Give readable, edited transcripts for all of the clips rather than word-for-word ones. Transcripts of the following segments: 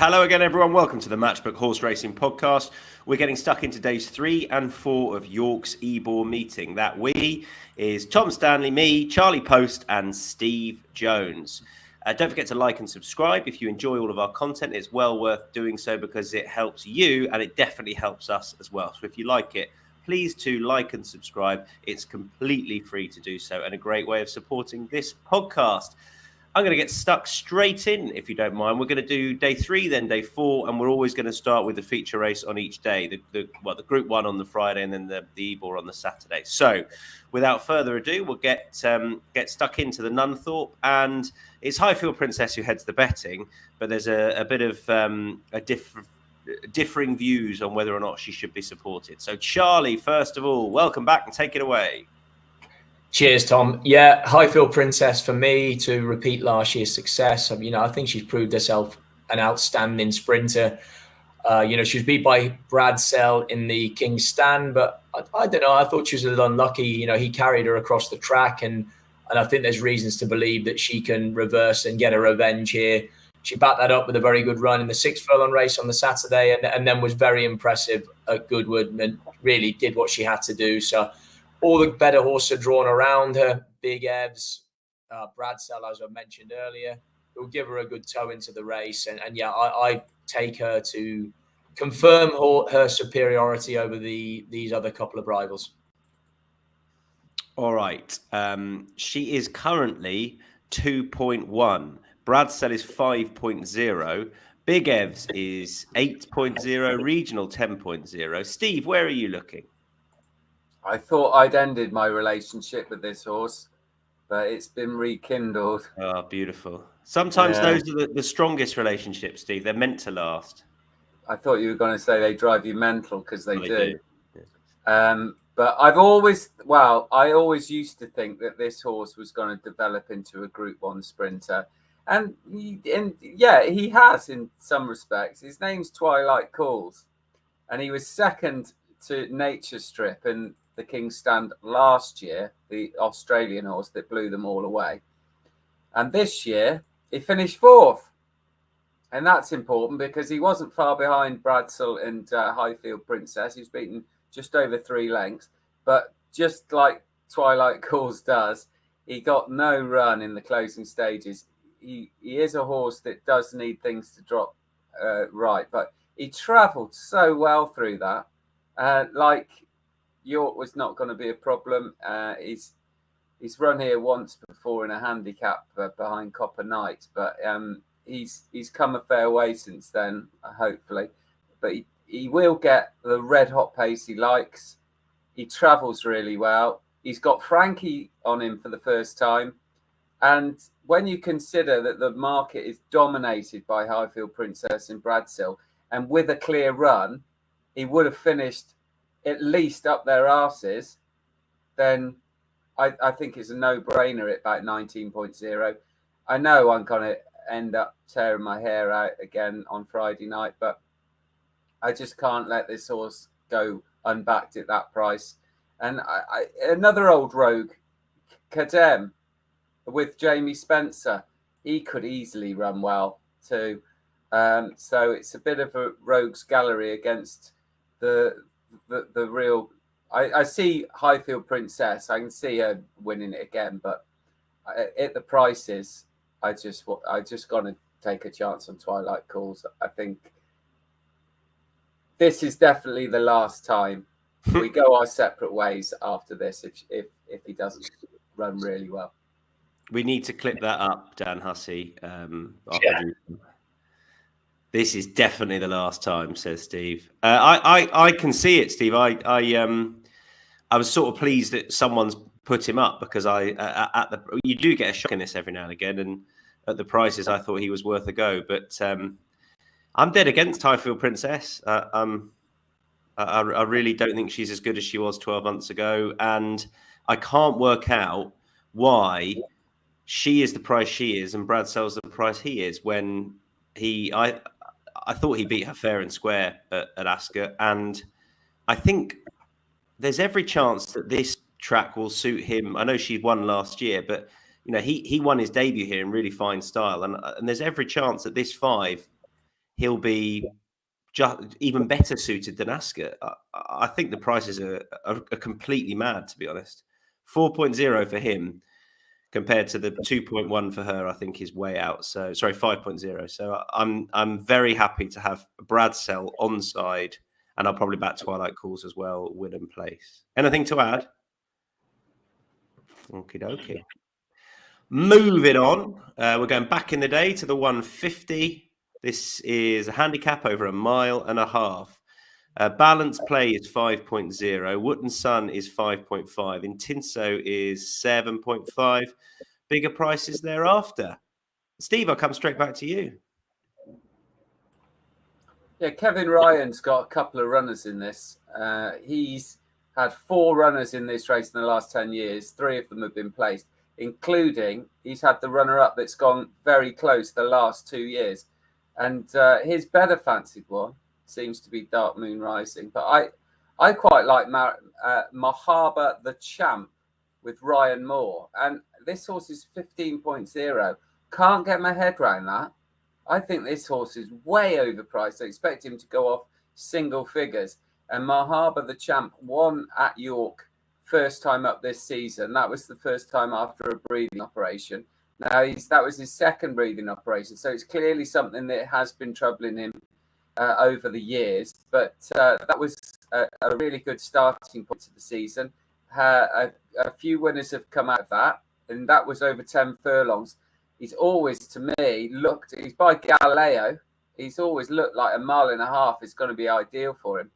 Hello again, everyone. Welcome to the Matchbook Horse Racing Podcast. We're getting stuck into days 3 and 4 of York's Ebor meeting. That we is Tom Stanley, me, Charlie Poste, and Steve Jones. Don't forget to like and subscribe. If you enjoy all of our content, it's well worth doing so because it helps you and it definitely helps us as well. So if you like it, please do like and subscribe. It's completely free to do so and a great way of supporting this podcast. I'm going to get stuck straight in, if you don't mind. We're going to do day 3, then day 4, and we're always going to start with the feature race on each day. The Group 1 on the Friday, and then the Ebor on the Saturday. So, without further ado, we'll get stuck into the Nunthorpe, and it's Highfield Princess who heads the betting, but there's a bit of differing views on whether or not she should be supported. So, Charlie, first of all, welcome back and take it away. Cheers, Tom. Yeah, Highfield Princess for me to repeat last year's success. I think she's proved herself an outstanding sprinter. She was beat by Bradsell in the King's Stand, but I don't know. I thought she was a little unlucky. He carried her across the track, and I think there's reasons to believe that she can reverse and get a revenge here. She backed that up with a very good run in the 6 furlong race on the Saturday, and then was very impressive at Goodwood and really did what she had to do. So all the better horses are drawn around her. Big Evs, Bradsell, as I mentioned earlier, will give her a good toe into the race. And I take her to confirm her superiority over these other couple of rivals. All right. She is currently 2.1. Bradsell is 5.0. Big Evs is 8.0. Regional 10.0. Steve, where are you looking? I thought I'd ended my relationship with this horse, but it's been rekindled. Oh, beautiful. Sometimes those are the strongest relationships, Steve. They're meant to last. I thought you were going to say they drive you mental, because they do. Yeah. But I always used to think that this horse was going to develop into a Group 1 sprinter. And he has in some respects. His name's Twilight Calls. And he was second to Nature Strip in the King's Stand last year, the Australian horse that blew them all away. And this year, he finished 4th. And that's important because he wasn't far behind Bradsell and Highfield Princess. He was beaten just over 3 lengths. But just like Twilight Calls does, he got no run in the closing stages. He is a horse that does need things to drop right. But he travelled so well through that. York was not going to be a problem. He's run here once before in a handicap behind Copper Knight, but he's come a fair way since then, hopefully. But he will get the red hot pace he likes. He travels really well. He's got Frankie on him for the first time. And when you consider that the market is dominated by Highfield Princess and Bradsell, and with a clear run, he would have finished at least up their arses, then I think it's a no-brainer at about 19.0. I know I'm going to end up tearing my hair out again on Friday night, but I just can't let this horse go unbacked at that price. And another old rogue, Kadem, with Jamie Spencer, he could easily run well too. So it's a bit of a rogues gallery against the real. I see Highfield Princess. I can see her winning it again, but at the prices, I just got to take a chance on Twilight Calls. I think this is definitely the last time we go our separate ways after this. If he doesn't run really well, we need to clip that up, Dan Hussey. This is definitely the last time, says Steve. I can see it, Steve. I was sort of pleased that someone's put him up because you do get a shock in this every now and again, and at the prices I thought he was worth a go. But I'm dead against Highfield Princess. I really don't think she's as good as she was 12 months ago, and I can't work out why she is the price she is and Bradsell's the price he is when I thought he beat her fair and square at Ascot, and I think there's every chance that this track will suit him. I know she won last year, but he won his debut here in really fine style, and there's every chance that this 5 he'll be just even better suited than Ascot. I think the prices are completely mad, to be honest. 4.0 for him compared to the 2.1 for her, I think is way out. So sorry, 5.0. So I'm very happy to have Bradsell onside, and I'll probably back Twilight Calls as well, win and place. Anything to add? Okie dokie. Moving on, we're going back in the day to the 150. This is a handicap over 1.5 miles. Balance play is 5.0. Wootton Sun is 5.5. Intinso is 7.5. Bigger prices thereafter. Steve, I'll come straight back to you. Yeah, Kevin Ryan's got a couple of runners in this. He's had 4 runners in this race in the last 10 years. 3 of them have been placed, including he's had the runner-up that's gone very close the last 2 years. And his better fancied one seems to be Dark Moon Rising. But I quite like Mahaba the Champ with Ryan Moore. And this horse is 15.0. Can't get my head around that. I think this horse is way overpriced. I expect him to go off single figures. And Mahaba the Champ won at York first time up this season. That was the first time after a breathing operation. Now, that was his second breathing operation. So it's clearly something that has been troubling him over the years. But that was a really good starting point to the season. A few winners have come out of that, and that was over 10 furlongs. He's always, to me, he's by Galileo. He's always looked like 1.5 miles is going to be ideal for him.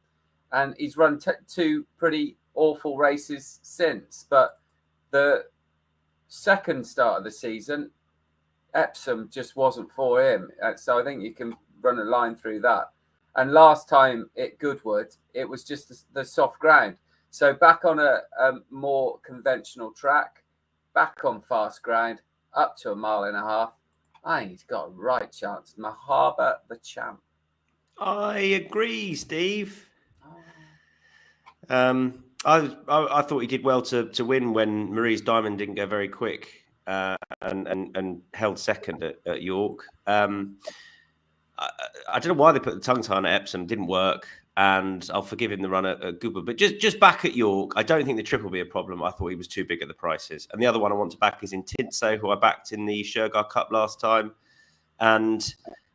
And he's run 2 pretty awful races since. But the second start of the season, Epsom just wasn't for him. So I think you can run a line through that. And last time at Goodwood, it was just the soft ground. So back on a more conventional track, back on fast ground, up to 1.5 miles. I think he's got a right chance. Mahaba the Champ. I agree, Steve. I thought he did well to win when Marie's Diamond didn't go very quick and held second at York. I don't know why they put the tongue tie on at Epsom. Didn't work. And I'll forgive him the run at Goodwood. But just back at York, I don't think the trip will be a problem. I thought he was too big at the prices. And the other one I want to back is Intinso, who I backed in the Shergar Cup last time. And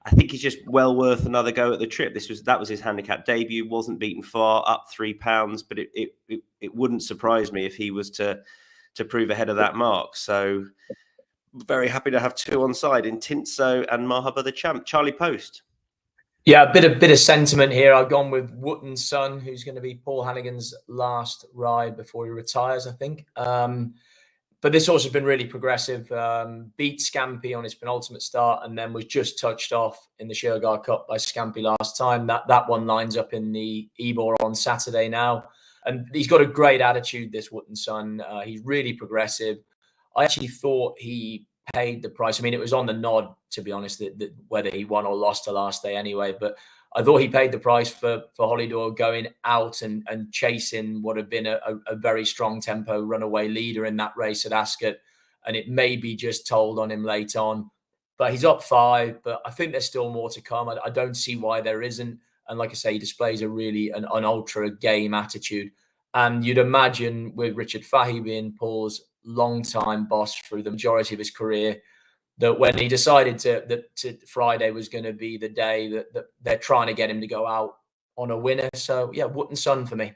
I think he's just well worth another go at the trip. That was his handicap debut. Wasn't beaten far, up £3. But it wouldn't surprise me if he was to prove ahead of that mark. So very happy to have 2 on side, Intinso and Mahaba the Champ. Charlie Poste. Yeah, a bit of sentiment here. I've gone with Wootton Sun, who's going to be Paul Hannigan's last ride before he retires, I think. But this horse has been really progressive. Beat Scampy on his penultimate start, and then was just touched off in the Shergar Cup by Scampy last time. That one lines up in the Ebor on Saturday now, and he's got a great attitude. This Wootton Sun, he's really progressive. I actually thought he paid the price. I mean, it was on the nod, to be honest, that whether he won or lost the last day anyway. But I thought he paid the price for Hollydore going out and chasing what had been a very strong tempo runaway leader in that race at Ascot. And it may be just told on him late on. But he's up 5. But I think there's still more to come. I don't see why there isn't. And like I say, he displays an ultra game attitude. And you'd imagine with Richard Fahey being Paul's long-time boss through the majority of his career, that when he decided that Friday was going to be the day that they're trying to get him to go out on a winner. So yeah, Wootton Sun for me.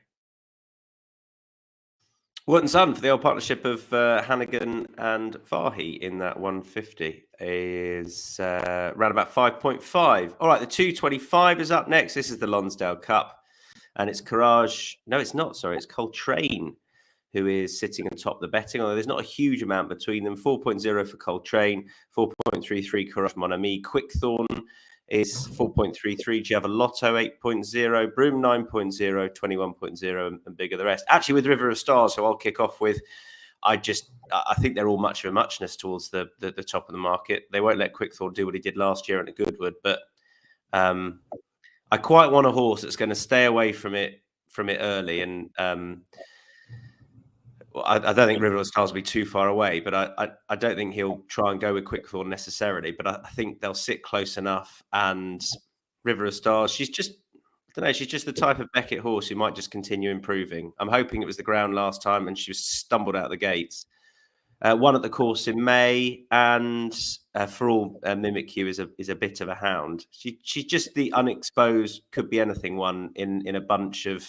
Wootton Sun for the old partnership of Hannigan and Fahey in that 150 is around about 5.5. All right, the 225 is up next. This is the Lonsdale Cup, and it's Courage. No, it's not. Sorry, it's Coltrane who is sitting atop the betting, although there's not a huge amount between them. 4.0 for Coltrane, 4.33 Courage Mon Ami. Quickthorn is 4.33. Giavolotto 8.0. Broome 9.0, 21.0, and bigger the rest. Actually, with River of Stars, who I'll kick off with, I think they're all much of a muchness towards the top of the market. They won't let Quickthorn do what he did last year at Goodwood, but I quite want a horse that's going to stay away from it early. And I don't think River of Stars will be too far away, but I don't think he'll try and go with Quickthorn necessarily. But I think they'll sit close enough, and River of Stars. She's just, I don't know, she's just the type of Beckett horse who might just continue improving. I'm hoping it was the ground last time and she was stumbled out of the gates. Won at the course in May, and for all Mimikyu is a bit of a hound. She's just the unexposed, could be anything one in a bunch of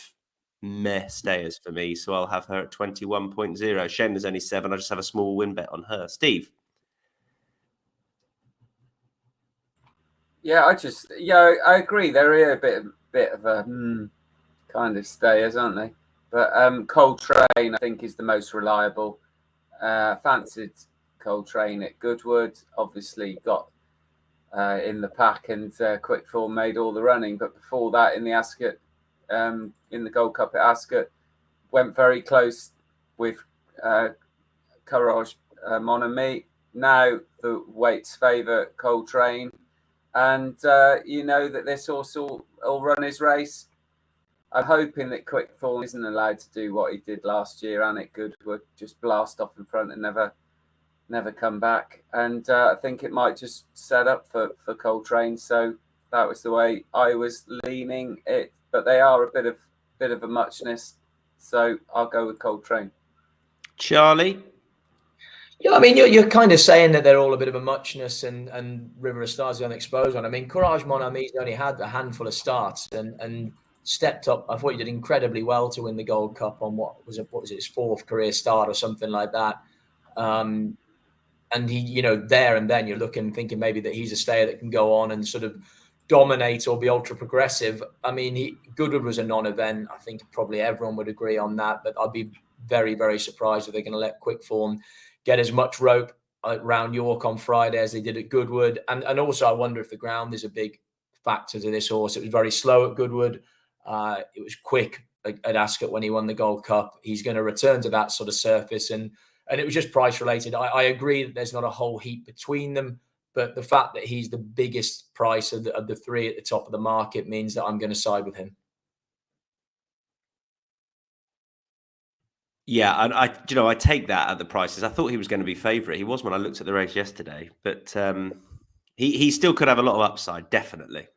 meh stayers for me. So I'll have her at 21.0. Shame there's only 7. I just have a small win bet on her. Steve. Yeah, I agree. They're a bit of a kind of stayers, aren't they? But Coltrane, I think, is the most reliable. Fancied Coltrane at Goodwood. Obviously got in the pack, and Quick Form made all the running. But before that, in the Ascot, in the Gold Cup at Ascot, went very close with Courage Mon Ami. Now the weights favour Coltrane. And you know that this horse will run his race. I'm hoping that Quick Form isn't allowed to do what he did last year and at Goodwood, just blast off in front and never come back. And I think it might just set up for Coltrane. So that was the way I was leaning it. But they are a bit of a muchness. So I'll go with Coltrane. Charlie? Yeah, I mean, you're kind of saying that they're all a bit of a muchness, and River of Stars the unexposed one. I mean, Courage Mon Ami's only had a handful of starts and stepped up. I thought he did incredibly well to win the Gold Cup on what was it, his 4th career start or something like that. And he, you know, there and then you're thinking maybe that he's a stayer that can go on and sort of dominate or be ultra progressive. I mean, Goodwood was a non-event. I think probably everyone would agree on that, but I'd be very, very surprised if they're going to let Quick Form get as much rope around York on Friday as they did at Goodwood. And also I wonder if the ground is a big factor to this horse. It was very slow at Goodwood. It was quick at Ascot when he won the Gold Cup. He's going to return to that sort of surface. And it was just price related. I agree that there's not a whole heap between them, but the fact that he's the biggest price of the 3 at the top of the market means that I'm going to side with him. Yeah, and I take that at the prices. I thought he was going to be favourite. He was when I looked at the race yesterday, but he still could have a lot of upside, definitely.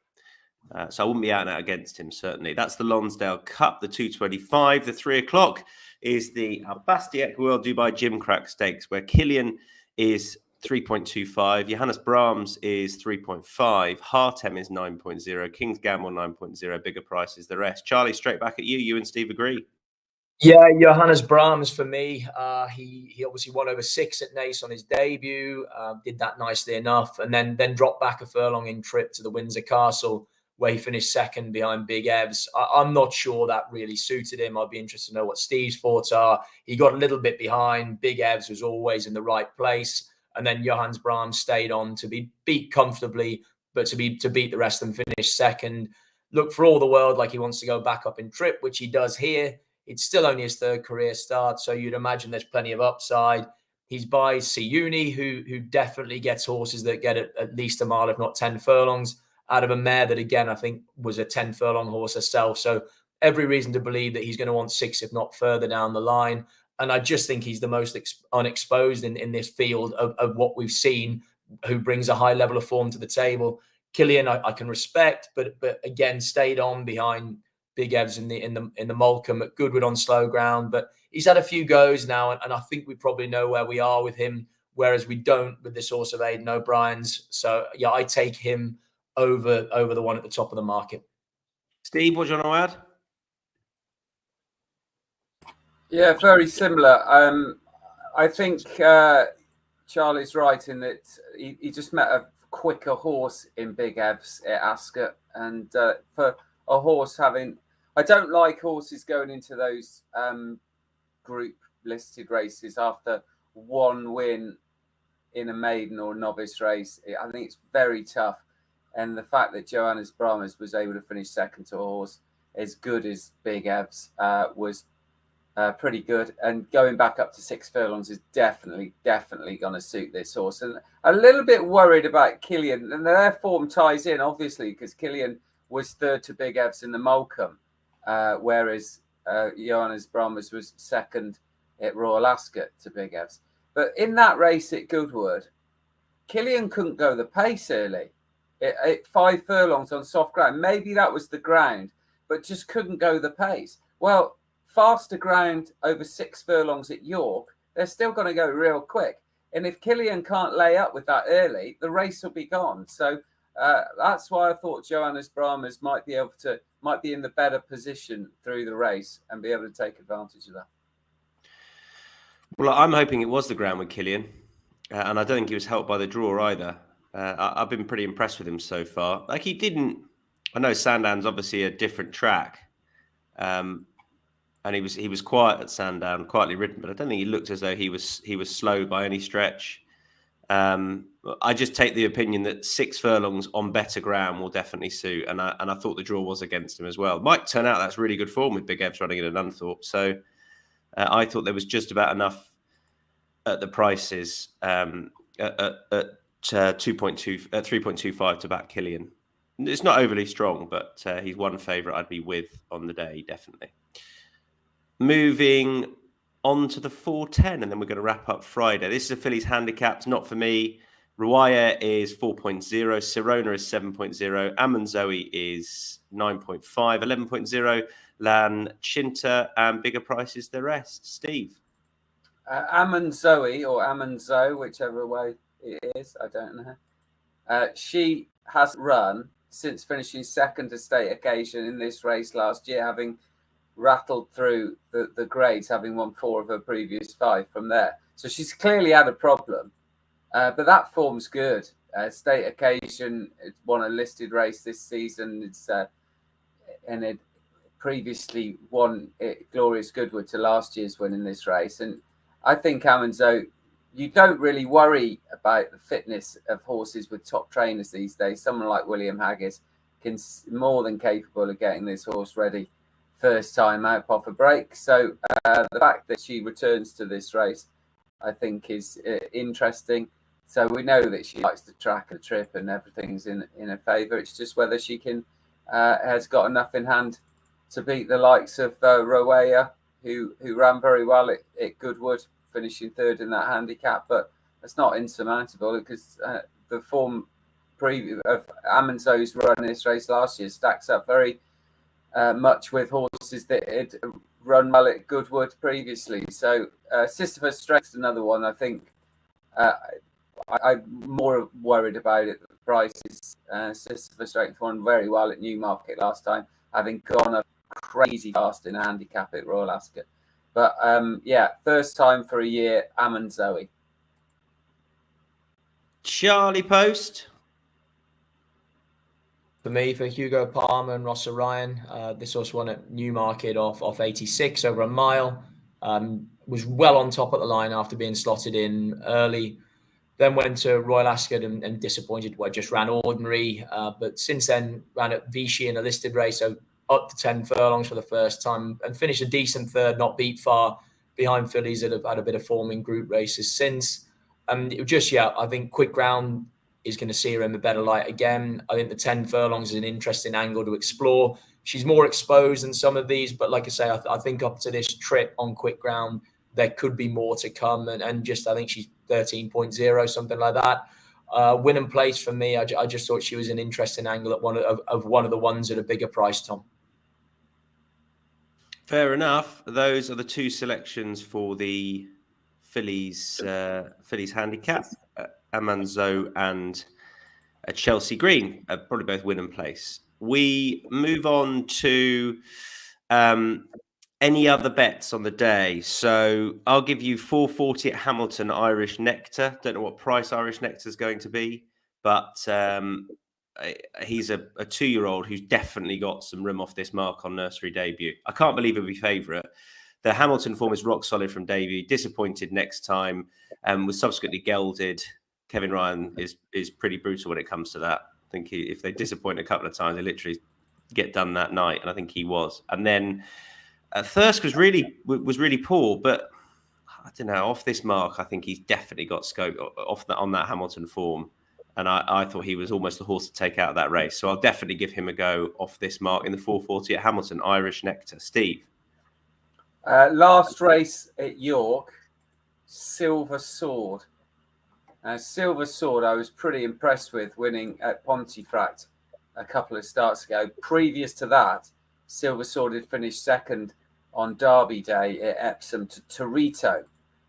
So I wouldn't be out and out against him, certainly. That's the Lonsdale Cup, the 225. The 3 o'clock is the Al-Bastiak World Dubai Gimcrack Stakes, where Killian is 3.25, Johannes Brahms is 3.5, Hartem is 9.0, King's Gamble 9.0, bigger prices the rest. Charlie, straight back at you. You and Steve agree. Yeah, Johannes Brahms for me. He obviously won over 6 at Naas on his debut, did that nicely enough, and then dropped back a furlong in trip to the Windsor Castle, where he finished 2nd behind Big Evs. I'm not sure that really suited him. I'd be interested to know what Steve's thoughts are. He got a little bit behind. Big Evs was always in the right place, and then Johannes Brahms stayed on to be beat comfortably, but to beat the rest of them, finish 2nd. Look for all the world like he wants to go back up in trip, which he does here. It's still only his 3rd career start, so you'd imagine there's plenty of upside. He's by Siuni, who definitely gets horses that get at least a mile, if not 10 furlongs, out of a mare that, again, I think was a 10 furlong horse herself. So every reason to believe that he's going to want 6, if not further down the line. And I just think he's the most unexposed in this field of what we've seen, who brings a high level of form to the table. Killian, I can respect, but again, stayed on behind Big Evs in the Molecombe at Goodwood on slow ground, but he's had a few goes now, and I think we probably know where we are with him, whereas we don't with this horse of Aidan O'Brien's. So yeah, I take him over the one at the top of the market. Steve, what do you want to add? Yeah, very similar. I think Charlie's right in that he just met a quicker horse in Big Evs at Ascot, and for a horse having, I don't like horses going into those group listed races after one win in a maiden or novice race. I think it's very tough. And the fact that Johannes Brahms was able to finish 2nd to a horse as good as Big Evs was pretty good. And going back up to 6 furlongs is definitely going to suit this horse. And a little bit worried about Killian. And their form ties in, obviously, because Killian was 3rd to Big Evs in the Molecombe, whereas Johannes Brahms was 2nd at Royal Ascot to Big Evs. But in that race at Goodwood, Killian couldn't go the pace early. It 5 furlongs on soft ground. Maybe that was the ground, but just couldn't go the pace. Well, faster ground over 6 furlongs at York, they're still going to go real quick. And if Killian can't lay up with that early, the race will be gone. So that's why I thought Johannes Brahmers might be in the better position through the race and be able to take advantage of that. Well, I'm hoping it was the ground with Killian, and I don't think he was helped by the draw either. I've been pretty impressed with him so far. Like he didn't. I know Sandown's obviously a different track, and he was quiet at Sandown, quietly ridden, but I don't think he looked as though he was slow by any stretch. I just take the opinion that 6 furlongs on better ground will definitely suit, and I thought the draw was against him as well. Might turn out that's really good form with Big Evs running in an Unthorpe, so I thought there was just about enough at the prices at 3.25 to back Killian. It's not overly strong, but he's one favourite I'd be with on the day, definitely. Moving on to the 4:10, and then we're going to wrap up Friday. This is a fillies handicapped, not for me. Ruaya is 4.0, Sirona is 7.0, Amanzoe is 9.5, 11.0, Lan Chinta, and bigger prices the rest. Steve? Amanzoe or Amanzoe, whichever way it is, I don't know. She has run since finishing second to state occasion in this race last year, having rattled through the grades, having won 4 of her previous 5 from there. So she's clearly had a problem, but that form's good. State occasion, it's won a listed race this season. And it previously won Glorious Goodwood to last year's win in this race. And I think Amanzoe, you don't really worry about the fitness of horses with top trainers these days. Someone like William Haggis can more than capable of getting this horse ready first time out off a break. So the fact that she returns to this race, I think, is interesting. So we know that she likes to track a trip and everything's in her favour. It's just whether she has got enough in hand to beat the likes of Roaya, who ran very well at Goodwood, finishing 3rd in that handicap. But it's not insurmountable because the form of Amanzoe's run in this race last year stacks up very much with horses that had run well at Goodwood previously. So Sisyphus Strength's another one. I think I'm more worried about it. The prices. Sisyphus Strength won very well at Newmarket last time, having gone up crazy fast in a handicap at Royal Ascot. But first time for a year, Amanzoe. Charlie Poste? For me, for Hugo Palmer and Ross Orion, this horse won at Newmarket off 86 over a mile. Was well on top at the line after being slotted in early. Then went to Royal Ascot and disappointed. Well, just ran ordinary. But since then, ran at Vichy in a listed race, so up to 10 furlongs for the first time and finished a decent 3rd, not beat far behind fillies that have had a bit of form in group races since. I think quick ground is going to see her in a better light again. I think the 10 furlongs is an interesting angle to explore. She's more exposed than some of these, but like I say, I think up to this trip on quick ground, there could be more to come. And I think she's 13.0, something like that. Win and place for me, I just thought she was an interesting angle at one of the ones at a bigger price, Tom. Fair enough. Those are the 2 selections for the fillies handicap. Amanzoe and Chelsea Green, probably both win and place. We move on to any other bets on the day. So I'll give you 440 at Hamilton Irish Nectar. Don't know what price Irish Nectar is going to be, but he's a 2-year-old who's definitely got some room off this mark on nursery debut. I can't believe he'll be favourite. The Hamilton form is rock solid from debut. Disappointed next time, and was subsequently gelded. Kevin Ryan is pretty brutal when it comes to that. I think if they disappoint a couple of times, they literally get done that night, and I think he was. And then Thirsk was really poor, but I don't know. Off this mark, I think he's definitely got scope on that Hamilton form, and I thought he was almost the horse to take out of that race. So I'll definitely give him a go off this mark in the 440 at Hamilton Irish Nectar. Steve? Last race at York, Silver Sword. Silver Sword, I was pretty impressed with winning at Pontefract a couple of starts ago. Previous to that, Silver Sword had finished second on Derby Day at Epsom to Torito.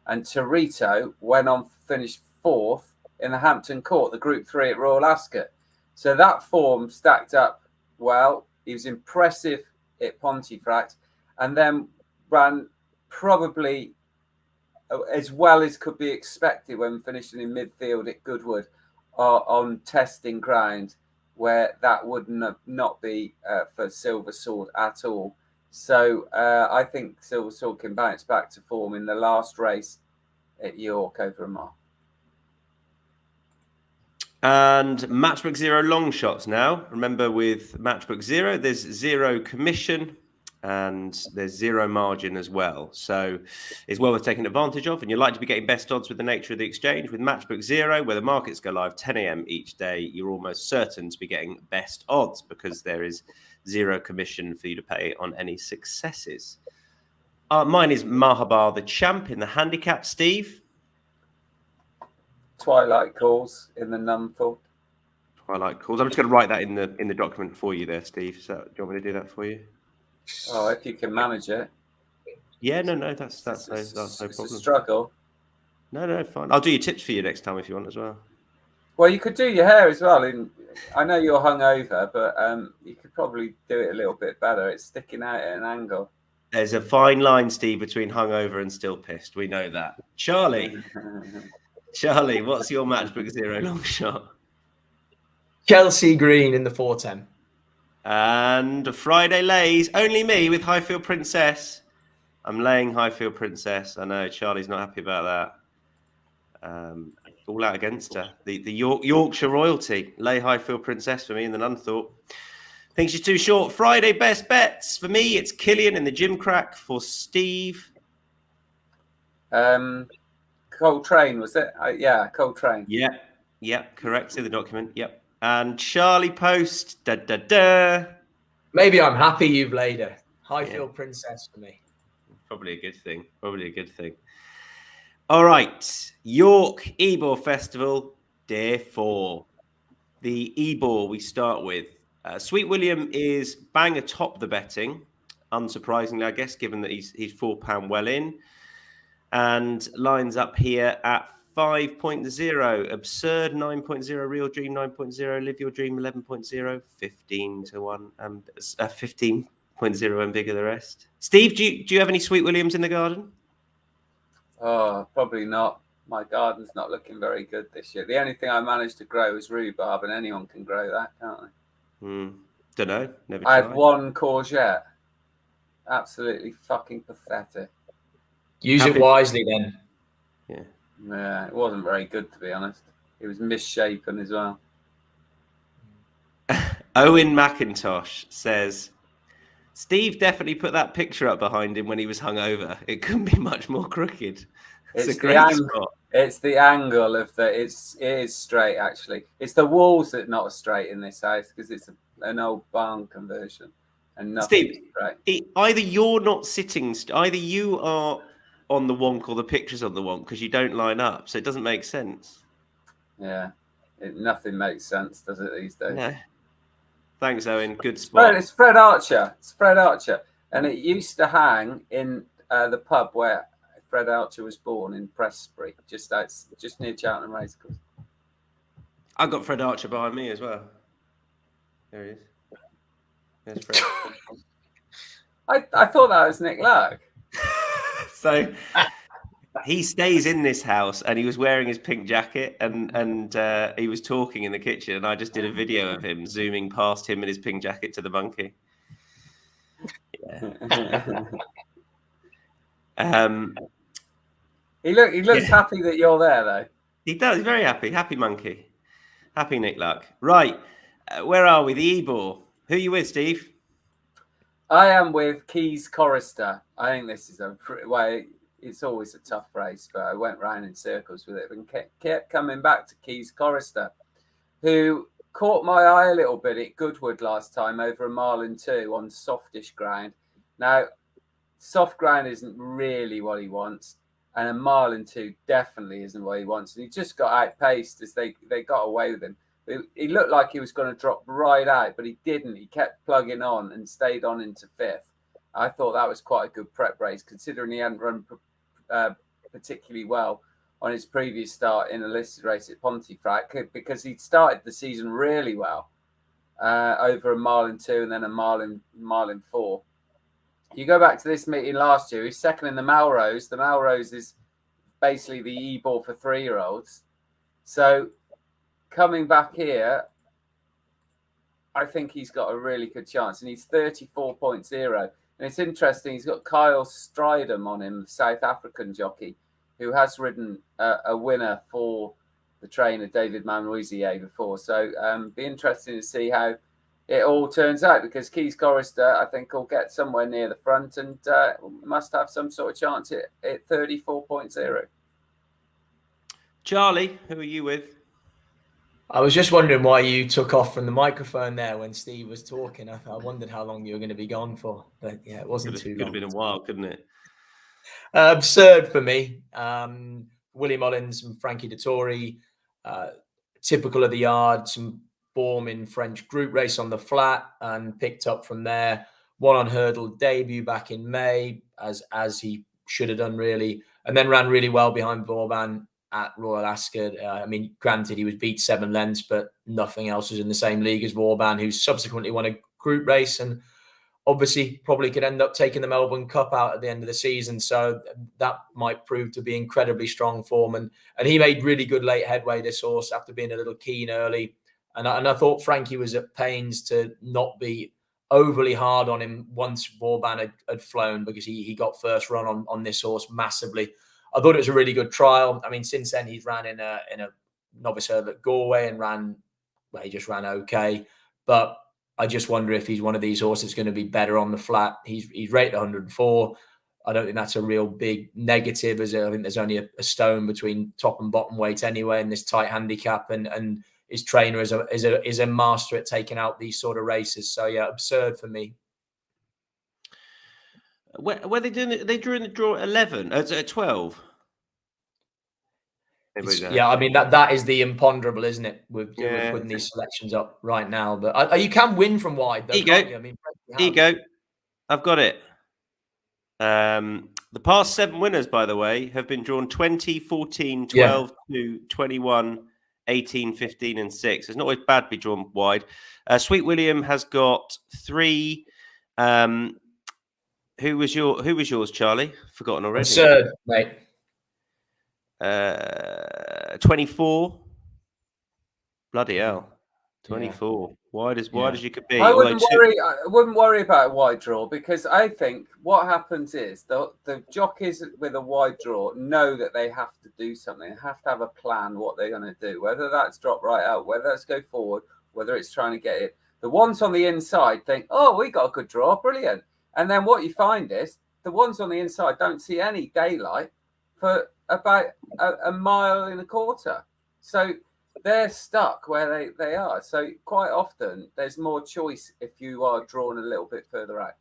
And Torito went on finished fourth in the Hampton Court, the Group 3 at Royal Ascot. So that form stacked up well. He was impressive at Pontefract and then ran probably as well as could be expected when finishing in midfield at Goodwood on testing ground, where that would not be for Silver Sword at all. So I think Silver Sword can bounce back to form in the last race at York over a mile. And Matchbook Zero long shots now. Remember, with Matchbook Zero, there's zero commission and there's zero margin as well. So it's well worth taking advantage of. And you're likely to be getting best odds with the nature of the exchange. With Matchbook Zero, where the markets go live 10 a.m. each day, you're almost certain to be getting best odds because there is zero commission for you to pay on any successes. Mine is Mahabar the champ in the handicap, Steve. Twilight Calls in the Numthorpe. Twilight Calls. I'm just going to write that in the document for you there, Steve. So do you want me to do that for you? Oh, if you can manage it. Yeah, no, that's no problem. It's a struggle. No, fine. I'll do your tips for you next time if you want as well. Well, you could do your hair as well. I know you're hungover, but you could probably do it a little bit better. It's sticking out at an angle. There's a fine line, Steve, between hungover and still pissed. We know that. Charlie, what's your Matchbook Zero long shot? Chelsea Green in the 410. And Friday lays only me with Highfield Princess. I'm laying Highfield Princess. I know Charlie's not happy about that. All out against her. The Yorkshire royalty. Lay Highfield Princess for me in the Nunthorpe. Think she's too short. Friday best bets for me. It's Killian in the Gym Crack. For Steve, Coltrane, was it? Yeah, Coltrane. Yeah, correct. In the document. Yep. And Charlie Poste. Maybe I'm happy you've laid her. Highfield Princess for me. Probably a good thing. All right. York Ebor Festival, day 4. The Ebor we start with. Sweet William is bang atop the betting, unsurprisingly, I guess, given that he's £4 well in, and lines up here at 5.0, absurd 9.0, real dream 9.0, live your dream 11.0, 15 to 1, and 15.0 and bigger the rest. Steve, do you have any Sweet Williams in the garden? Oh, probably not. My garden's not looking very good this year. The only thing I managed to grow is rhubarb, and anyone can grow that, can't they? Don't know. Never I tried. had one courgette. Absolutely fucking pathetic. Use it wisely then. Yeah, it wasn't very good, to be honest. It was misshapen as well. Owen McIntosh says, Steve definitely put that picture up behind him when he was hungover. It couldn't be much more crooked. It's a great spot. It's the angle of it is straight, actually. It's the walls that are not straight in this house because it's an old barn conversion and nothing straight. Either you're not sitting, either you are on the wonk or the picture's on the wonk because you don't line up, so it doesn't make sense. Yeah, nothing makes sense, does it, these days? No. Thanks, Owen. Good spot. It's Fred Archer. It's Fred Archer. And it used to hang in the pub where Fred Archer was born in Prestbury, just near Cheltenham Racecourse. I've got Fred Archer behind me as well. There he is. There's Fred. I thought that was Nick Luck. So he stays in this house and he was wearing his pink jacket and he was talking in the kitchen and I just did a video of him zooming past him in his pink jacket to the monkey. Yeah. He looks happy that you're there, though. He does. He's very happy. Happy monkey. Happy Nick Luck. Right. Where are we? The Ebor. Who are you with, Steve? I am with Keys Chorister. I think this is it's always a tough race, but I went round in circles with it and kept coming back to Keys Chorister, who caught my eye a little bit at Goodwood last time over a mile and 2 on softish ground. Now, soft ground isn't really what he wants. And a mile and 2 definitely isn't what he wants. And he just got outpaced as they got away with him. He looked like he was going to drop right out, but he didn't. He kept plugging on and stayed on into 5th. I thought that was quite a good prep race, considering he hadn't run particularly well on his previous start in a listed race at Pontefract, because he'd started the season really well, over a mile and 2 and then a mile and 4. You go back to this meeting last year, he's second in the Melrose. The Melrose is basically the Ebor for 3-year-olds. So coming back here, I think he's got a really good chance. And he's 34.0. And it's interesting, he's got Kyle Stridham on him, the South African jockey, who has ridden a winner for the trainer David Manouzier before. So be interesting to see how it all turns out, because Keys Chorister, I think, will get somewhere near the front and must have some sort of chance at 34.0. Charlie, who are you with? I was just wondering why you took off from the microphone there when Steve was talking. I wondered how long you were going to be gone for, but yeah, it wasn't too long. Could have been a while, couldn't it? Absurd for me. Willie Mullins and Frankie Dettori, typical of the yard, some form in French group race on the flat and picked up from there. Won on hurdle debut back in May, as he should have done really, and then ran really well behind Vauban at Royal Ascot. I mean, granted, he was beat 7 lengths, but nothing else was in the same league as Vauban, who subsequently won a group race and obviously probably could end up taking the Melbourne Cup out at the end of the season. So that might prove to be incredibly strong form. And he made really good late headway, this horse, after being a little keen early. And I thought Frankie was at pains to not be overly hard on him once Vauban had flown, because he got first run on this horse massively. I thought it was a really good trial. I mean, since then he's ran in a novice hurdle at Galway and he just ran okay. But I just wonder if he's one of these horses going to be better on the flat. He's rated 104. I don't think that's a real big negative, as I think there's only a stone between top and bottom weight anyway in this tight handicap, and his trainer is a master at taking out these sort of races. So yeah, absurd for me. Were they doing it? They drew in the draw at 11, 12. Yeah, I mean that is the imponderable, isn't it? We're putting these selections up right now, but you can win from wide. Though, can't you? I mean, here you go. I've got it. The past 7 winners, by the way, have been drawn 20, 14, 12, 2, 21, 18, 15, and 6. It's not always bad to be drawn wide. Sweet William has got 3. Who was yours, Charlie? Forgotten already. Absurd, mate. 24. Bloody hell. 24. Wide as you could be. I wouldn't worry about a wide draw, because I think what happens is the jockeys with a wide draw know that they have to do something. They have to have a plan what they're going to do, whether that's drop right out, whether that's go forward, whether it's trying to get it. The ones on the inside think, oh, we got a good draw, brilliant. And then what you find is the ones on the inside don't see any daylight for about a mile and a quarter. So they're stuck where they are. So quite often there's more choice if you are drawn a little bit further out.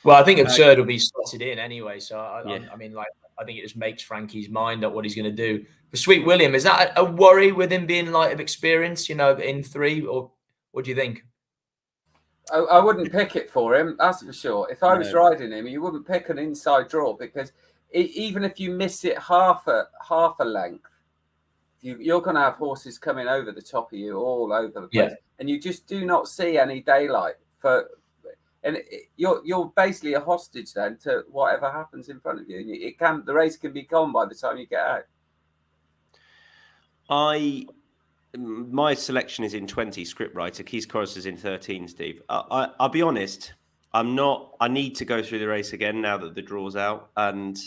Well, I think absurd will be slotted in anyway. So I mean, I think it just makes Frankie's mind up what he's going to do. For Sweet William, is that a worry with him being light of experience, in 3, or what do you think? I wouldn't pick it for him, that's for sure. If I was riding him, you wouldn't pick an inside draw, because even if you miss it half a length, you're going to have horses coming over the top of you all over the place, and you just do not see any daylight you're basically a hostage then to whatever happens in front of you. And the race can be gone by the time you get out. My selection is in 20, scriptwriter. Keys Chorus is in 13, Steve. I'll be honest, I need to go through the race again now that the draw's out, and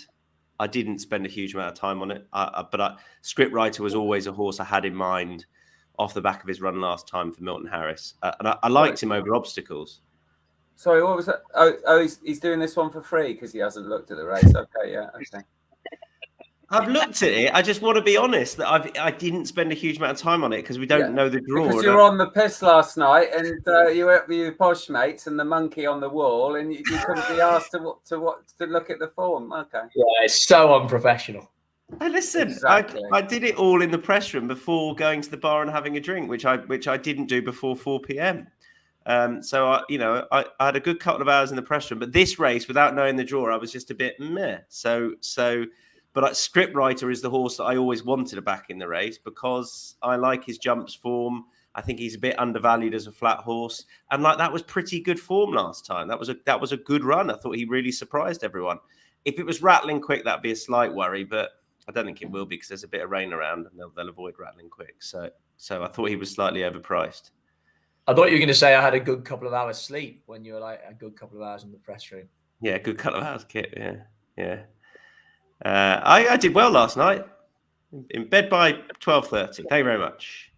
I didn't spend a huge amount of time on it. But scriptwriter was always a horse I had in mind off the back of his run last time for Milton Harris. And I liked him over obstacles. Sorry, what was that? Oh, he's doing this one for free because he hasn't looked at the race. Okay, yeah, okay. I've looked at it. I just want to be honest that I didn't spend a huge amount of time on it because we don't know the draw. Because you were on the piss last night and you were with your posh mates and the monkey on the wall, and you couldn't be asked to look at the form. Okay. Yeah, it's so unprofessional. Hey, listen, Exactly. I did it all in the press room before going to the bar and having a drink, which I didn't do before 4 p.m. So I had a good couple of hours in the press room, but this race, without knowing the draw, I was just a bit meh. But Scriptwriter is the horse that I always wanted to back in the race because I like his jumps form. I think he's a bit undervalued as a flat horse, and that was pretty good form last time. That was a good run. I thought he really surprised everyone. If it was rattling quick, that'd be a slight worry, but I don't think it will be because there's a bit of rain around and they'll avoid rattling quick. So I thought he was slightly overpriced. I thought you were going to say I had a good couple of hours sleep when you were like a good couple of hours in the press room. Yeah, good couple of hours, Kit. Yeah. I did well last night. In bed by 12:30. Thank you very much.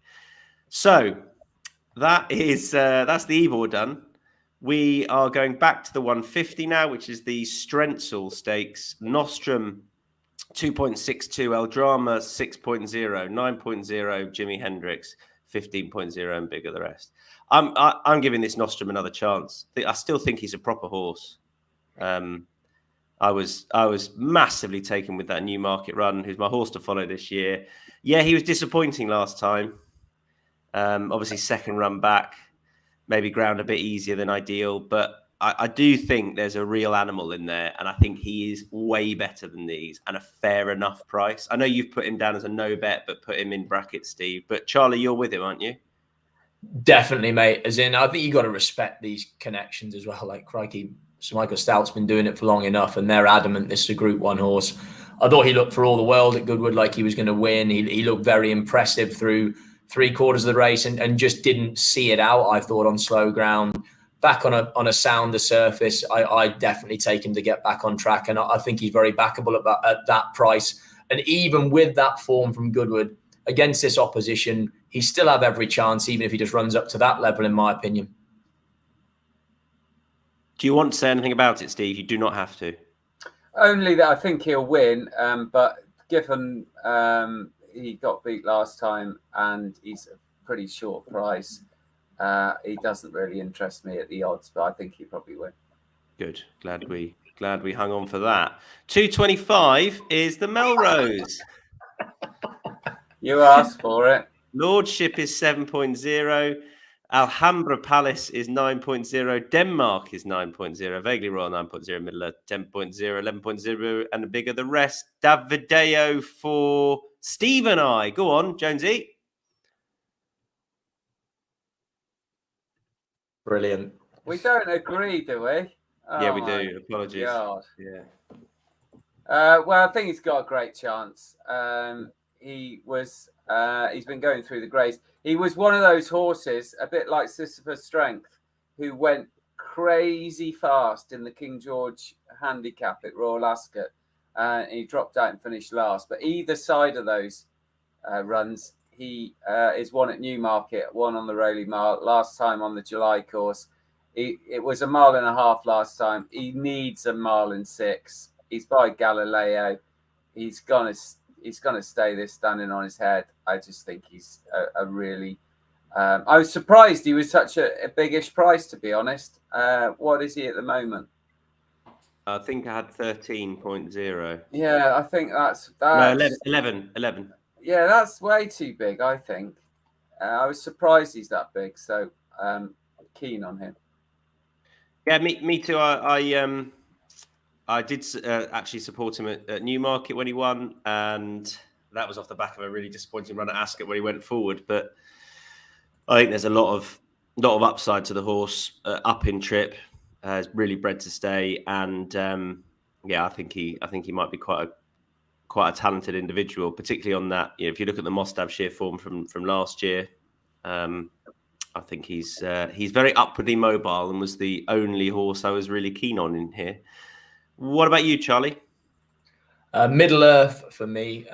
So that's the Ebor done. We are going back to the 150 now, which is the Strentzel Stakes. Nostrum 2.62, El Drama 6.0, 9.0, Jimi Hendrix 15.0, and bigger the rest. I'm giving this Nostrum another chance. I still think he's a proper horse. I was massively taken with that Newmarket run, who's my horse to follow this year. Yeah, he was disappointing last time. Obviously, second run back, maybe ground a bit easier than ideal, but I do think there's a real animal in there, and I think he is way better than these and a fair enough price. I know you've put him down as a no bet, but put him in brackets, Steve. But Charlie, you're with him, aren't you? Definitely, mate. As in, I think you got to respect these connections as well. Like, crikey, Sir Michael Stout's been doing it for long enough, and they're adamant this is a Group 1 horse. I thought he looked for all the world at Goodwood like he was going to win. He looked very impressive through 3/4 of the race and just didn't see it out, I thought, on slow ground. Back on a sounder surface, I definitely take him to get back on track, and I think he's very backable at that price. And even with that form from Goodwood against this opposition, he still have every chance, even if he just runs up to that level, in my opinion. Do you want to say anything about it, Steve? You do not have to. Only that I think he'll win, but given he got beat last time and he's a pretty short price, he doesn't really interest me at the odds, but I think he'll probably win. Good. Glad we hung on for that. 225 is the Melrose. You asked for it. Lordship is 7.0. Alhambra Palace is 9.0. Denmark is 9.0. Vaguely Royal 9.0. Middle 10.0. 11.0. And the bigger the rest. Davideo for Steve and I. Go on, Jonesy. Brilliant. We don't agree, do we? Oh, yeah, we do. Apologies. God. Yeah. Well, I think he's got a great chance. He's been going through the grades. He was one of those horses, a bit like Sisyphus Strength, who went crazy fast in the King George handicap at Royal Ascot. He dropped out and finished last. But either side of those runs, he is one at Newmarket, one on the Rowley Mile, last time on the July course. It was a 1.5 miles last time. He needs 1.6 miles. He's by Galileo. He's gonna stay there standing on his head. I just think he's a really. I was surprised he was such a biggish price, to be honest. What is he at the moment? I think I had 13.0. Yeah, I think that's no, 11. Yeah, that's way too big, I think. I was surprised he's that big, so keen on him. Yeah, me too. I did actually support him at Newmarket when he won, and that was off the back of a really disappointing run at Ascot where he went forward. But I think there's a lot of upside to the horse, up in trip, is really bred to stay, and I think he might be quite a talented individual, particularly on that. If you look at the Mostavshire form from last year, I think he's very upwardly mobile and was the only horse I was really keen on in here. What about you, Charlie? Middle Earth for me.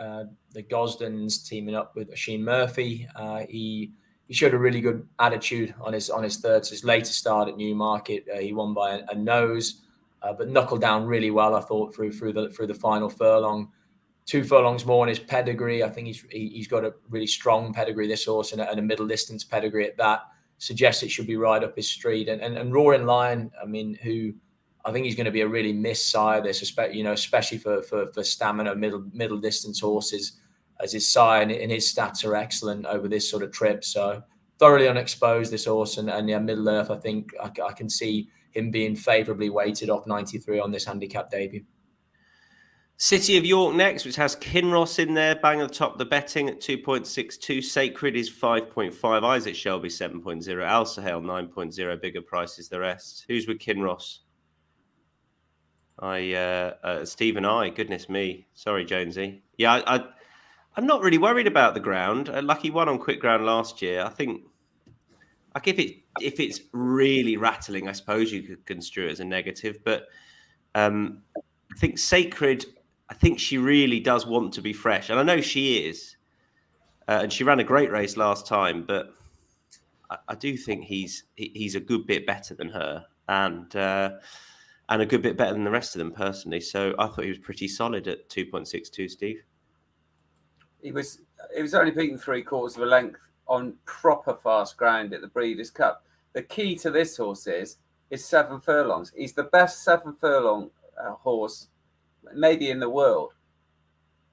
The Gosdens teaming up with Oisin Murphy. He showed a really good attitude on his third. His later start at Newmarket, he won by a nose, but knuckled down really well, I thought, through the final furlong. 2 furlongs more in his pedigree. I think he's got a really strong pedigree, this horse, and a middle distance pedigree at that. Suggests it should be right up his street. And Roaring Lion, I mean, who I think he's going to be a really missed sire. This, especially for stamina middle distance horses, as his sire and his stats are excellent over this sort of trip. So thoroughly unexposed, this horse, and Middle Earth. I think I can see him being favourably weighted off 93 on this handicap debut. City of York next, which has Kinross in there, bang at the top of the betting at 2.62. Sacred is 5.5. Isaac Shelby 7.0. Al Sahel 9.0. Bigger prices the rest. Who's with Kinross? Steve and I. Goodness me. Sorry, Jonesy. Yeah, I'm not really worried about the ground. Lucky won on quick ground last year. I think, like, if it's really rattling, I suppose you could construe it as a negative. But I think Sacred, I think she really does want to be fresh, and I know she is. And she ran a great race last time, but I do think he's a good bit better than her, and a good bit better than the rest of them personally. So I thought he was pretty solid at 2.62. Steve, he was only beaten 3/4 of a length on proper fast ground at the Breeders' Cup. The key to this horse is 7 furlongs. He's the best 7 furlong horse maybe in the world.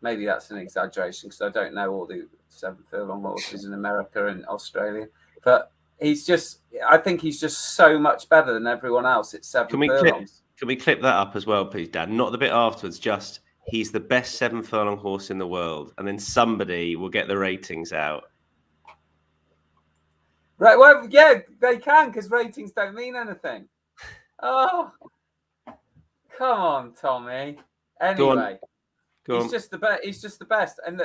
Maybe that's an exaggeration because I don't know all the 7 furlong horses in America and Australia. But I think he's just so much better than everyone else at 7 furlongs. Can we clip that up as well, please, Dan? Not the bit afterwards, just he's the best 7 furlong horse in the world. And then somebody will get the ratings out. Right, well, yeah, they can, because ratings don't mean anything. Oh, come on, Tommy. Anyway, he's just the best. He's just the best. And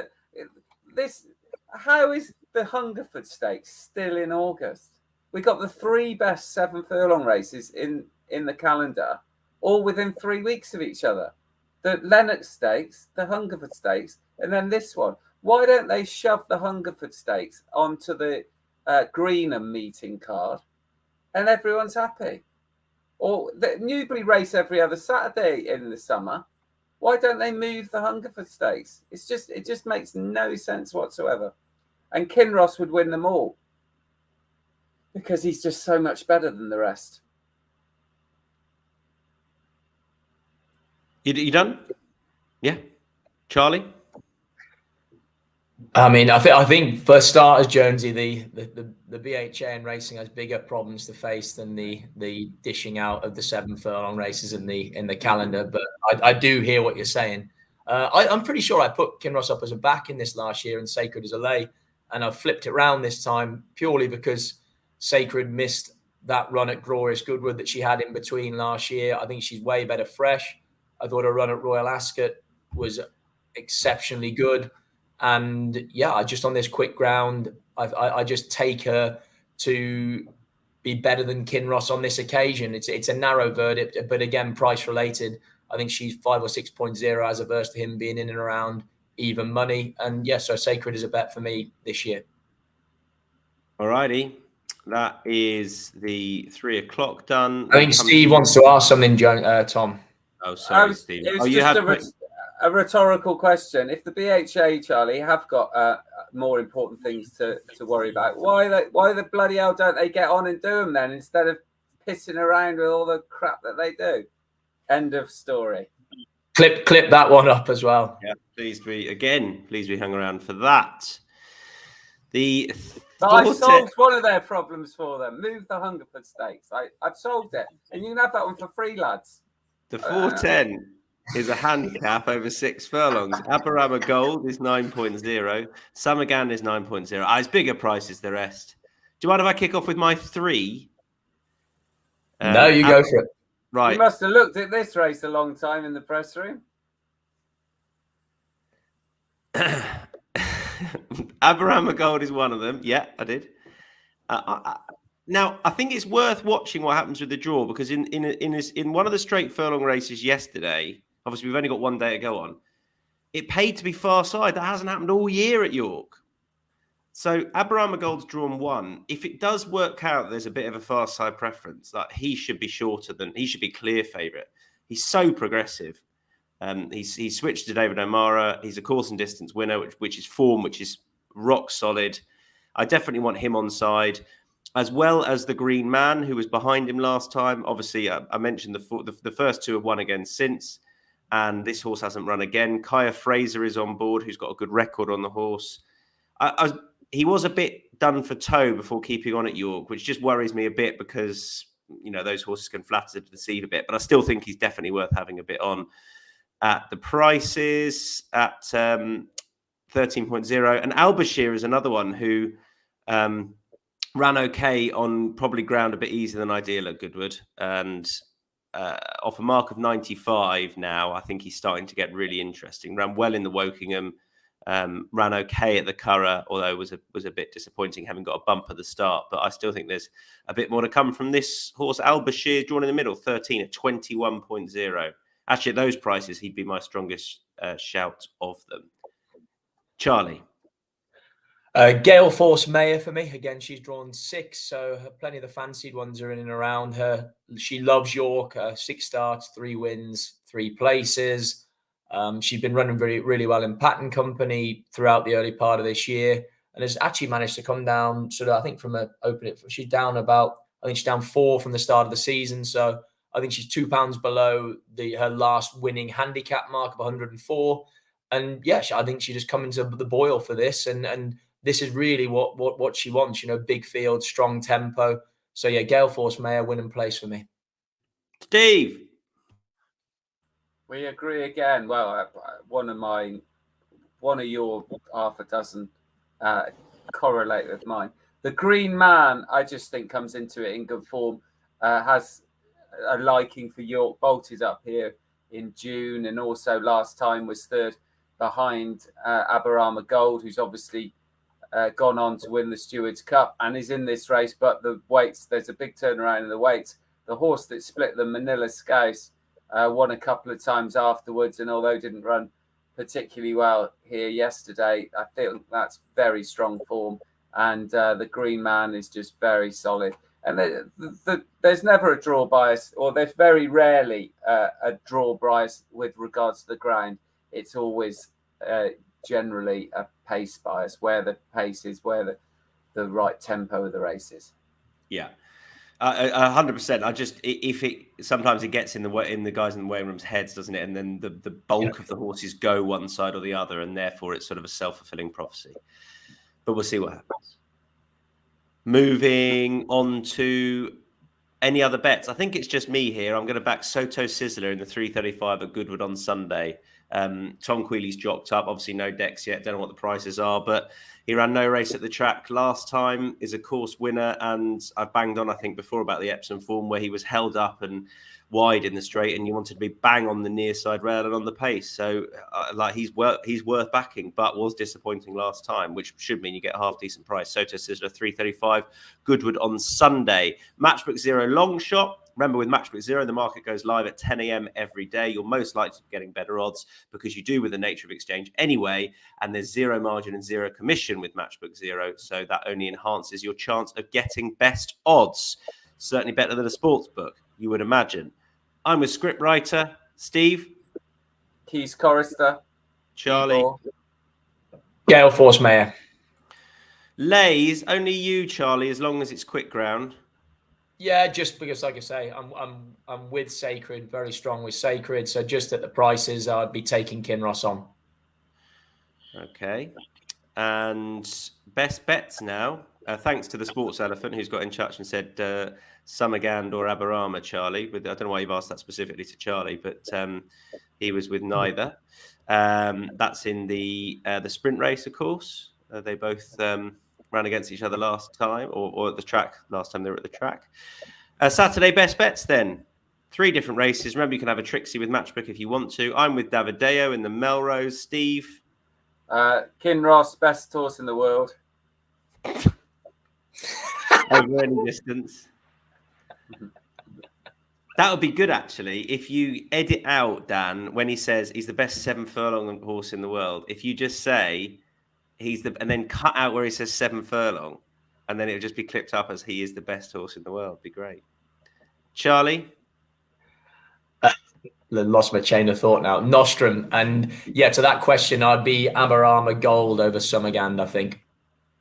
how is the Hungerford Stakes still in August? We got the 3 best 7 furlong races in the calendar, all within 3 weeks of each other. The Lennox Stakes, the Hungerford Stakes, and then this one. Why don't they shove the Hungerford Stakes onto the Greenham meeting card, and everyone's happy? Or the Newbury race every other Saturday in the summer. Why don't they move the Hungerford Stakes? It just makes no sense whatsoever. And Kinross would win them all because he's just so much better than the rest. You done? Yeah, Charlie. I mean, I think for starters, Jonesy, the BHA and racing has bigger problems to face than the dishing out of the 7 furlong races in the calendar. But I do hear what you're saying. I'm pretty sure I put Kinross up as a back in this last year and Sacred as a lay, and I've flipped it around this time purely because Sacred missed that run at Glorious Goodwood that she had in between last year. I think she's way better fresh. I thought her run at Royal Ascot was exceptionally good. And yeah, just on this quick ground, I just take her to be better than Kinross on this occasion. It's a narrow verdict, but again, price related. I think she's 5 or 6.0 as averse to him being in and around even money. And yeah, so Sacred is a bet for me this year. All righty. That is the 3 o'clock done. I think Steve wants to ask something, Tom. Oh, sorry, Steve. It was just a rhetorical question. If the BHA, Charlie, have got more important things to worry about, why the bloody hell don't they get on and do them then instead of pissing around with all the crap that they do? End of story. Clip that one up as well. Yeah, please be hung around for that. I solved one of their problems for them. Move the Hungerford Stakes. I've solved it, and you can have that one for free, lads. The 410 is a handicap over 6 furlongs. Aberama Gold is 9.0. Summergan is 9.0. It's bigger prices the rest. Do you mind if I kick off with my 3? No, you go for it. Right. You must have looked at this race a long time in the press room. Aberama Gold is one of them. Yeah, I did. Now, I think it's worth watching what happens with the draw because in one of the straight furlong races yesterday, obviously we've only got one day to go on, it paid to be far side. That hasn't happened all year at York. So Aberama Gold's drawn 1. If it does work out, there's a bit of a far side preference. Like he should be clear favourite. He's so progressive. He's switched to David O'Mara. He's a course and distance winner, which is form, which is rock solid. I definitely want him on side, as well as the Green Man, who was behind him last time. Obviously, I mentioned the first two have won again since, and this horse hasn't run again. Kaya Fraser is on board, who's got a good record on the horse. He was a bit done for toe before keeping on at York, which just worries me a bit because, those horses can flatter to deceive a bit. But I still think he's definitely worth having a bit on at the prices at 13.0. And Albashir is another one who ran okay on probably ground a bit easier than ideal at Goodwood. And off a mark of 95 now, I think he's starting to get really interesting. Ran well in the Wokingham. Ran okay at the Curragh, although was a bit disappointing having got a bump at the start. But I still think there's a bit more to come from this horse. Albashir drawn in the middle, 13 at 21.0. Actually, at those prices, he'd be my strongest shout of them. Charlie. Gale Force Mayor for me. Again, she's drawn 6, so plenty of the fancied ones are in and around her. She loves York. 6 starts, 3 wins, 3 places. She's been running really well in Pattern Company throughout the early part of this year, and has actually managed to come down sort of, I think, from a opening. She's down she's down 4 from the start of the season. So I think she's £2 below her last winning handicap mark of 104. And yeah, I think she just come into the boil for this, and this is really what she wants. Big field, strong tempo. So yeah, Gale Force Mayor, winning place for me. Steve. We agree again. Well, one of your half a dozen correlate with mine. The Green Man, I just think comes into it in good form. Has a liking for York. Bolted up here in June, and also last time was third behind Aberama Gold, who's obviously gone on to win the Stewards Cup and is in this race. But the weights, there's a big turnaround in the weights. The horse that split the Manila Scouse won a couple of times afterwards, and although didn't run particularly well here yesterday, I think that's very strong form. And the Green Man is just very solid. And there's never a draw bias, or there's very rarely a draw bias with regards to the ground. It's always generally a pace bias, where the pace is, where the right tempo of the race is. Yeah. 100%. Sometimes it gets in the guys in the weighing room's heads, doesn't it? And then the bulk of the horses go one side or the other, and therefore it's sort of a self-fulfilling prophecy. But we'll see what happens. Moving on to any other bets. I think it's just me here. I'm going to back Soto Sizzler in the 335 at Goodwood on Sunday. Tom Quealy's jocked up. Obviously, no decks yet. Don't know what the prices are, but he ran no race at the track last time. Is a course winner, and I've banged on, I think, before about the Epsom form where he was held up and wide in the straight, and you wanted to be bang on the near side rail and on the pace. So, he's worth backing, but was disappointing last time, which should mean you get a half decent price. Soto Sizzler 335, Goodwood on Sunday. Matchbook Zero long shot. Remember, with Matchbook Zero, the market goes live at 10 a.m. every day. You're most likely to be getting better odds because you do with the nature of exchange anyway, and there's zero margin and zero commission with Matchbook Zero, so that only enhances your chance of getting best odds. Certainly better than a sports book, you would imagine. I'm with scriptwriter Steve. Keys Chorister. Charlie. Ebor. Gale Force Mayor. Lays, only you, Charlie, as long as it's quick ground. Yeah, just because, like I say, I'm with Sacred, very strong with Sacred. So just at the prices, I'd be taking Kinross on. Okay. And best bets now. Thanks to the sports elephant who's got in touch and said Summergand or Aberama, Charlie. I don't know why you've asked that specifically to Charlie, but he was with neither. That's in the sprint race, of course. They both ran against each other last time, or at the track last time they were at the track. Saturday best bets then. 3 different races. Remember, you can have a Trixie with Matchbook if you want to. I'm with Davideo in the Melrose. Steve? Kinross, best horse in the world. Over any distance. That would be good, actually, if you edit out, Dan, when he says he's the best 7 furlong horse in the world. If you just say and then cut out where he says 7 furlong, and then it would just be clipped up as he is the best horse in the world. It'd be great. Charlie? lost my chain of thought now. Nostrum. And yeah, to that question, I'd be Aberama Gold over Summergand, I think.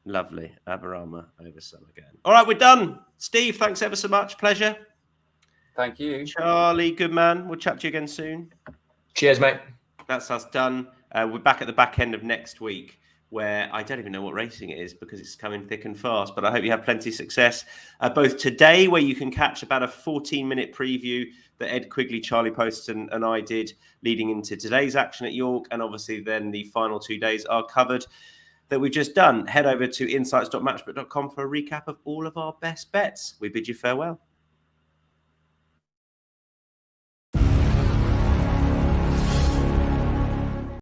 Lovely. Aberama over Summergand. All right, we're done. Steve, thanks ever so much. Pleasure. Thank you. Charlie, good man. We'll chat to you again soon. Cheers, mate. That's us done. We're back at the back end of next week, where I don't even know what racing it is because it's coming thick and fast, but I hope you have plenty of success. Both today, where you can catch about a 14-minute preview that Ed Quigley, Charlie Poste and I did leading into today's action at York, and obviously then the final 2 days are covered that we've just done. Head over to insights.matchbook.com for a recap of all of our best bets. We bid you farewell.